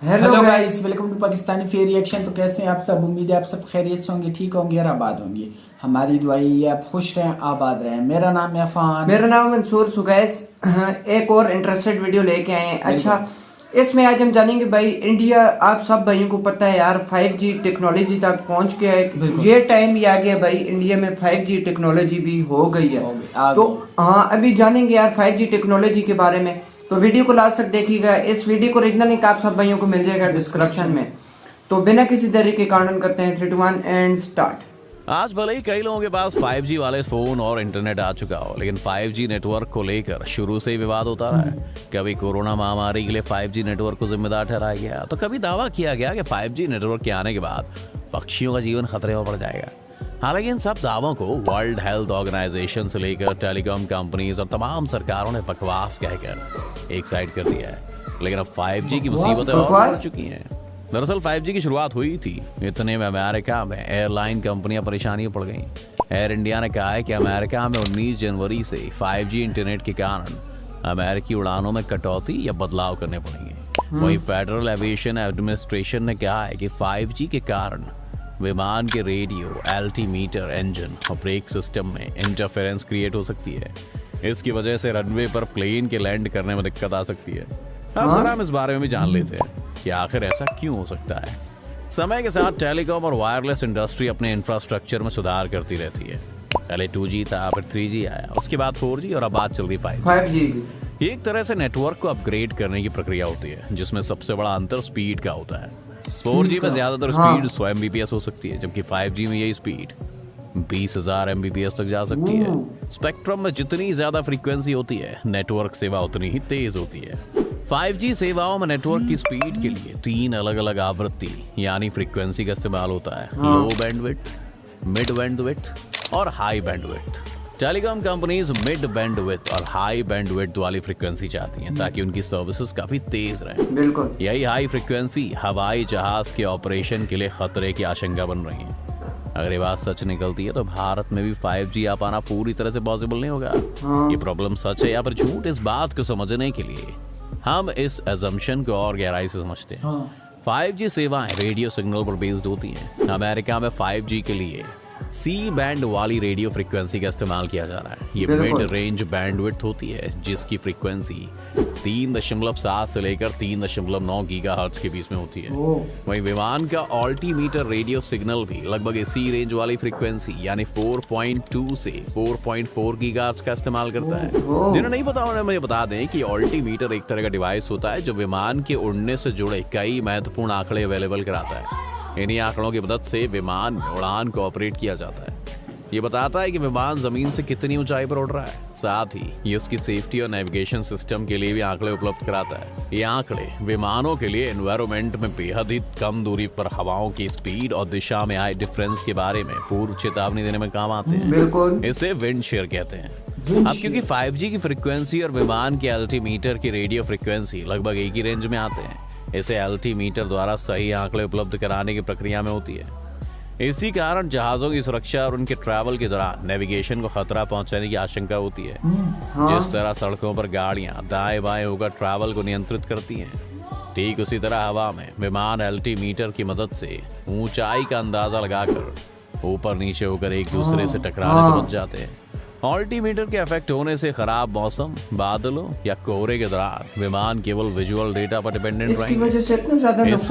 Hello guys, welcome to Pakistani fair reaction. तो कैसे हैं आप सब? उम्मीद है आप सब खैरियत से होंगे, ठीक होंगे और आबाद होंगे। हमारी दुआ यही है आप खुश रहें, आबाद रहें। मेरा नाम है अफान। मेरा नाम मंसूर सुगैस। एक और इंटरेस्टेड वीडियो लेके आए हैं। अच्छा, इसमें आज हम जानेंगे भाई, इंडिया आप सब भाइयों को पता है यार 5G टेक्नोलॉजी तक पहुंच गया है। ये टाइम ही आ गया भाई, इंडिया में 5G टेक्नोलॉजी भी हो गई है। तो हाँ, अभी जानेंगे यार 5G टेक्नोलॉजी के बारे में। तो वीडियो को लास्ट तक देखिएगा। इस वीडियो को ओरिजिनल लिंक आप सब भाइयों को मिल जाएगा डिस्क्रिप्शन में। तो बिना किसी देरी के कारण करते हैं 3, 2, 1 एंड स्टार्ट। आज भले ही कई लोगों के पास 5G वाले फोन और इंटरनेट आ चुका हो, लेकिन 5G नेटवर्क को लेकर शुरू से ही विवाद होता रहा है। कभी कोरोना महामारी के लिए 5G नेटवर्क को जिम्मेदार ठहराया गया, तो कभी दावा किया गया कि 5G नेटवर्क के आने के बाद पक्षियों का जीवन खतरे में पड़ जाएगा। हालांकि इन सब दावों को वर्ल्ड हेल्थ ऑर्गेनाइजेशन से लेकर टेलीकॉम कंपनीज और तमाम सरकारों ने बकवास कहकर एक साइड कर दिया है। लेकिन अब 5G की मुसीबतें और बढ़ चुकी हैं। दरअसल 5G की शुरुआत हुई थी, इतने में अमेरिका में एयरलाइन कंपनियां परेशानी में पड़ गईं। एयर इंडिया ने कहा है कि अमेरिका में 19 जनवरी से 5G इंटरनेट के कारण अमेरिकी उड़ानों में कटौती या बदलाव करने पड़ेंगे। वहीं फेडरल एविएशन एडमिनिस्ट्रेशन ने कहा है कि 5G के कारण विमान के रेडियो, एल्टीमीटर, इंजन और ब्रेक सिस्टम में इंटरफेरेंस क्रिएट हो सकती है। इसकी वजह से रनवे पर प्लेन के लैंड करने में दिक्कत आ सकती है। अब जरा हम इस बारे में भी जान लेते हैं कि आखिर ऐसा क्यों हो सकता है। समय के साथ टेलीकॉम और वायरलेस इंडस्ट्री अपने इंफ्रास्ट्रक्चर में सुधार करती रहती है। पहले 2G था, फिर 3G आया, उसके बाद 4G और अब बात चल रही 5G। एक तरह से नेटवर्क को अपग्रेड करने की प्रक्रिया होती है, जिसमें सबसे बड़ा अंतर स्पीड का होता है। 4G में ज्यादातर स्पीड 100 Mbps हो सकती है, जबकि 5G में यही स्पीड 20,000 Mbps तक जा सकती है। स्पेक्ट्रम में जितनी ज्यादा फ्रीक्वेंसी होती है, नेटवर्क सेवा उतनी ही तेज होती है। 5G सेवाओं में नेटवर्क की स्पीड के लिए 3 अलग अलग आवृत्ति यानी फ्रीक्वेंसी का इस्तेमाल होता है। लो बैंडविड्थ, मिड बैंडविड्थ और high bandwidth. Telecom companies mid bandwidth और हाई बैंडविड्थ वाली फ्रीक्वेंसी चाहती हैं, ताकि उनकी सर्विसेज काफी तेज रहें। बिल्कुल, यही हाई फ्रीक्वेंसी हवाई जहाज के ऑपरेशन के लिए खतरे की आशंका बन रही है। अगर ये बात सच निकलती है तो भारत में भी 5G आ पाना पूरी तरह से पॉसिबल नहीं होगा। ये प्रॉब्लम सच है या फिर झूठ, इस बात को समझने के लिए हम इस अजम्पशन को और गहराई से समझते हैं। 5G सेवाएं रेडियो सिग्नल पर बेस्ड होती हैं। अमेरिका में 5G के लिए C बैंड वाली रेडियो फ्रीक्वेंसी का इस्तेमाल किया जा रहा है। ये मिड रेंज बैंडविड्थ होती है, जिसकी फ्रीक्वेंसी 3.7 से लेकर 3.9 गीगाहर्ट्ज के बीच में होती है। वहीं विमान का अल्टीमीटर रेडियो सिग्नल भी लगभग इसी रेंज वाली फ्रीक्वेंसी यानी 4.2 से 4.4 गीगाहर्ट्ज का इस्तेमाल करता है। जिन्हें नहीं पता उन्हें मैं बता दें कि अल्टीमीटर एक तरह का डिवाइस होता है जो विमान के उड़ने से जुड़े कई महत्वपूर्ण आंकड़े अवेलेबल कराता है। इन्हीं आंकड़ों की मदद से विमान में उड़ान को ऑपरेट किया जाता है। ये बताता है कि विमान जमीन से कितनी ऊंचाई पर उड़ रहा है। साथ ही ये उसकी सेफ्टी और नेविगेशन सिस्टम के लिए भी आंकड़े उपलब्ध कराता है। ये आंकड़े विमानों के लिए एनवायरनमेंट में बेहद ही कम दूरी पर हवाओं की स्पीड और दिशा में आए डिफरेंस के बारे में पूर्व चेतावनी देने में काम आते हैं। बिल्कुल, इसे विंड शेयर कहते हैं। अब क्योंकि 5G की फ्रीक्वेंसी और विमान के अल्टीमीटर की रेडियो फ्रीक्वेंसी लगभग एक ही रेंज में आते हैं, इसे अल्टीमीटर द्वारा सही आंकड़े उपलब्ध कराने की प्रक्रिया में होती है। इसी कारण जहाजों की सुरक्षा और उनके ट्रैवल के दौरान नेविगेशन को खतरा पहुंचाने की आशंका होती है। जिस तरह सड़कों पर गाड़ियां दाएं बाएं होकर ट्रैवल को नियंत्रित करती हैं, ठीक उसी तरह हवा में विमान अल्टीमीटर की मदद से ऊंचाई का अंदाजा लगाकर ऊपर नीचे होकर एक दूसरे से टकराने से बच जाते हैं। अल्टीमीटर के इफेक्ट होने से खराब मौसम, बादलों या कोहरे के दौरान विमान केवल विजुअल डेटा पर डिपेंडेंट रहेंगे। इससे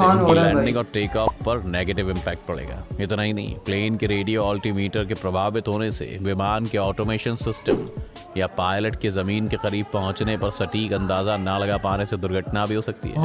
उनकी लैंडिंग और टेक ऑफ पर नेगेटिव इम्पैक्ट पड़ेगा। इतना ही नहीं, प्लेन के रेडियो अल्टीमीटर के प्रभावित होने से विमान के ऑटोमेशन सिस्टम या पायलट के जमीन के करीब पहुंचने पर सटीक अंदाजा न लगा पाने से दुर्घटना भी हो सकती है।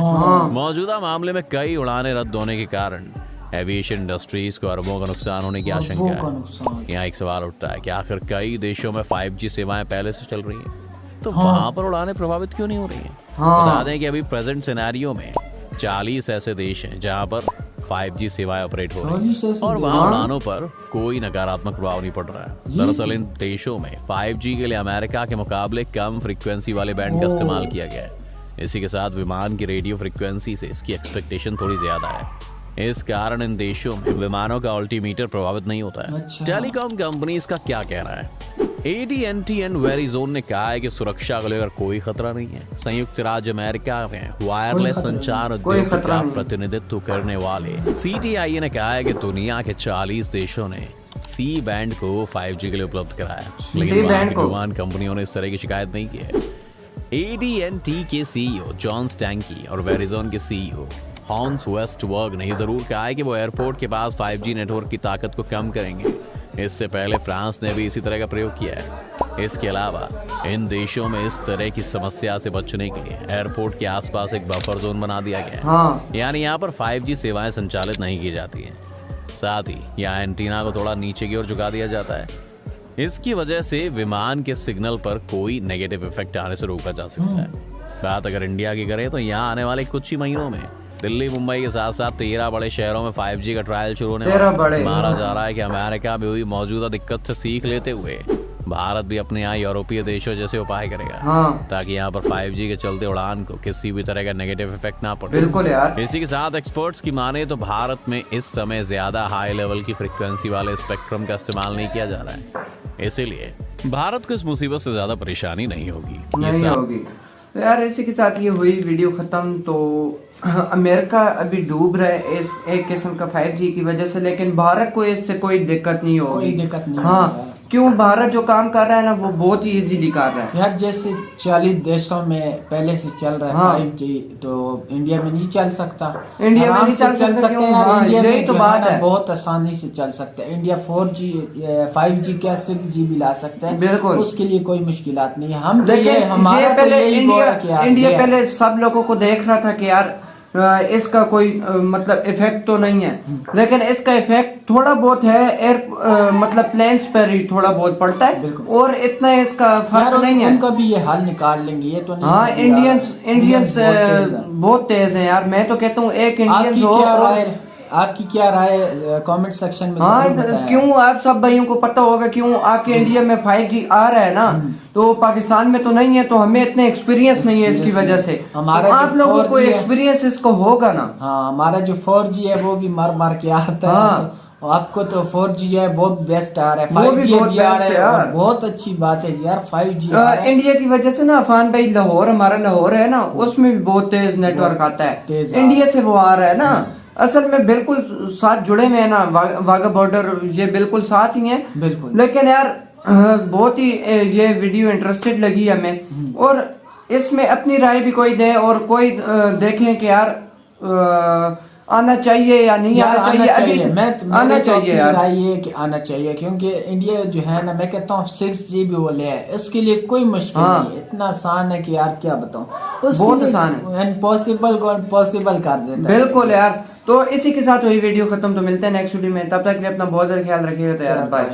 मौजूदा मामले में कई उड़ानें रद्द होने के कारण एविएशन इंडस्ट्रीज को अरबों का नुकसान होने की आशंका है। यहाँ एक सवाल उठता है कि आखिर कई देशों में 5G सेवाएं पहले से चल रही हैं, तो वहां पर उड़ानें प्रभावित क्यों नहीं हो रही हैं? बता दें कि अभी प्रेजेंट सिनेरियो में 40 ऐसे देश हैं जहां पर 5G सेवाएं ऑपरेट हो रही हैं और वहां उड़ानों पर कोई नकारात्मक प्रभाव नहीं पड़ रहा है। दरअसल इन देशों में 5G के लिए अमेरिका के मुकाबले कम फ्रीक्वेंसी वाले बैंड का इस्तेमाल किया गया है। इसी के साथ विमान की रेडियो फ्रीक्वेंसी से इसकी एक्सपेक्टेशन थोड़ी ज्यादा है। इस कारण इन देशों में विमानों का अल्टीमीटर प्रभावित नहीं होता है। टेलीकॉम कंपनी इसका क्या कहना है? AT&T एंड वेरिजोन ने कहा है कि सुरक्षा को लेकर कोई खतरा नहीं है। संयुक्त राज्य अमेरिका में वायरलेस संचार उद्योग का प्रतिनिधित्व करने वाले CTIA ने कहा है कि दुनिया के 40 देशों ने C बैंड को 5G के लिए उपलब्ध कराया, लेकिन विमान कंपनियों ने इस तरह की शिकायत नहीं की है। AT&T के CEO जॉन स्टैंकी और वेरिजोन के CEO हॉन्स वेस्टबर्ग ने जरूर कहा है कि वो एयरपोर्ट के पास 5G नेटवर्क की ताकत को कम करेंगे। इससे पहले फ्रांस ने भी इसी तरह का प्रयोग किया है। इसके अलावा इन देशों में इस तरह की समस्या से बचने के लिए एयरपोर्ट के आसपास एक बफर जोन बना दिया गया है। हाँ। यानी यहाँ पर 5G सेवाएं संचालित नहीं की जाती हैं। साथ ही यहाँ एंटीना को थोड़ा नीचे की ओर झुका दिया जाता है। इसकी वजह से विमान के सिग्नल पर कोई नेगेटिव इफेक्ट आने से रोका जा सकता है। बात अगर इंडिया की करें तो यहाँ आने वाले कुछ ही महीनों में दिल्ली मुंबई के साथ साथ 13 बड़े शहरों में 5G का ट्रायल शुरू होने माना जा रहा है कि अमेरिका में हुई मौजूदा दिक्कत से सीख लेते हुए भारत भी अपने यहाँ यूरोपीय देशों जैसे उपाय करेगा, ताकि यहाँ पर 5G के चलते उड़ान को किसी भी तरह का नेगेटिव इफेक्ट ना पड़े। बिल्कुल यार। इसी के साथ एक्सपर्ट्स की माने तो भारत में इस समय ज्यादा हाई लेवल की फ्रीक्वेंसी वाले स्पेक्ट्रम का इस्तेमाल नहीं किया जा रहा है, इसीलिए भारत को इस मुसीबत से ज्यादा परेशानी नहीं होगी। यार इसी के साथ ये हुई वीडियो खत्म। तो अमेरिका अभी डूब रहा है इस एक किस्म का 5G की वजह से, लेकिन भारत को इससे कोई दिक्कत नहीं होगी। कोई दिक्कत नहीं। हाँ, क्यों? भारत जो काम कर रहा है ना वो बहुत ही इजीली कर रहा है। यार जैसे 40 देशों में पहले से चल रहा है 5G, तो इंडिया में नहीं चल सकता। इंडिया में नहीं चल सकता क्यों? इंडिया यही तो बात है, बहुत आसानी से चल सकता है। इंडिया 4G 5G क्या 6G ला सकता है। बिल्कुल, उसके लिए कोई मुश्किलात नहीं है। हम देखिए हमारा पहले इंडिया पहले सब लोगों को देख रहा था कि यार इसका कोई मतलब इफेक्ट तो नहीं है, लेकिन इसका इफेक्ट थोड़ा बहुत है। एयर मतलब प्लेन्स पर ही थोड़ा बहुत पड़ता है और इतना इसका फर्क नहीं है। उनका भी ये हाल निकाल लेंगे, ये तो नहीं। हाँ, इंडियंस बहुत तेज हैं यार। मैं तो कहता हूँ एक इंडियंस हो। आपकी क्या राय कमेंट सेक्शन में? हाँ, क्यों आप सब भाइयों को पता होगा क्यों आपके इंडिया में 5G आ रहा है ना, तो पाकिस्तान में तो नहीं है, तो हमें इतने एक्सपीरियंस नहीं है इसकी वजह से। हमारा तो आप लोगों को एक्सपीरियंस इसको होगा ना। हाँ, हमारा जो 4G है वो भी मार के आता है। आपको तो 4G है वो बेस्ट आ रहा है, 5G भी आ रहा है और बहुत अच्छी बात है यार 5G इंडिया की वजह से ना। अफान भाई लाहौर, हमारा लाहौर है ना, उसमें भी बहुत तेज नेटवर्क आता है। इंडिया से वो आ रहा है ना, असल में बिल्कुल साथ जुड़े हुए हैं ना। वाघा बॉर्डर ये बिल्कुल साथ ही है। बिल्कुल। लेकिन यार बहुत ही ये वीडियो इंटरेस्टेड लगी हमें, और इसमें अपनी राय भी कोई दे और कोई देखें कि यार आना चाहिए या नहीं आना चाहिए। अभी आना चाहिए यार, राय ये कि आना चाहिए, क्योंकि इंडिया जो है ना, मैं कहता हूँ 6G वो ले है, इसके लिए कोई मुश्किल नहीं। इतना आसान है कि यार क्या बताऊँ, बहुत आसान है। इम्पॉसिबल को पॉसिबल कर देता है। बिल्कुल यार। तो इसी के साथ हुई वीडियो खत्म। तो मिलते हैं नेक्स्ट वीडियो में, तब तक के लिए अपना बहुत ज्यादा ख्याल रखिएगा। तो यार बाय।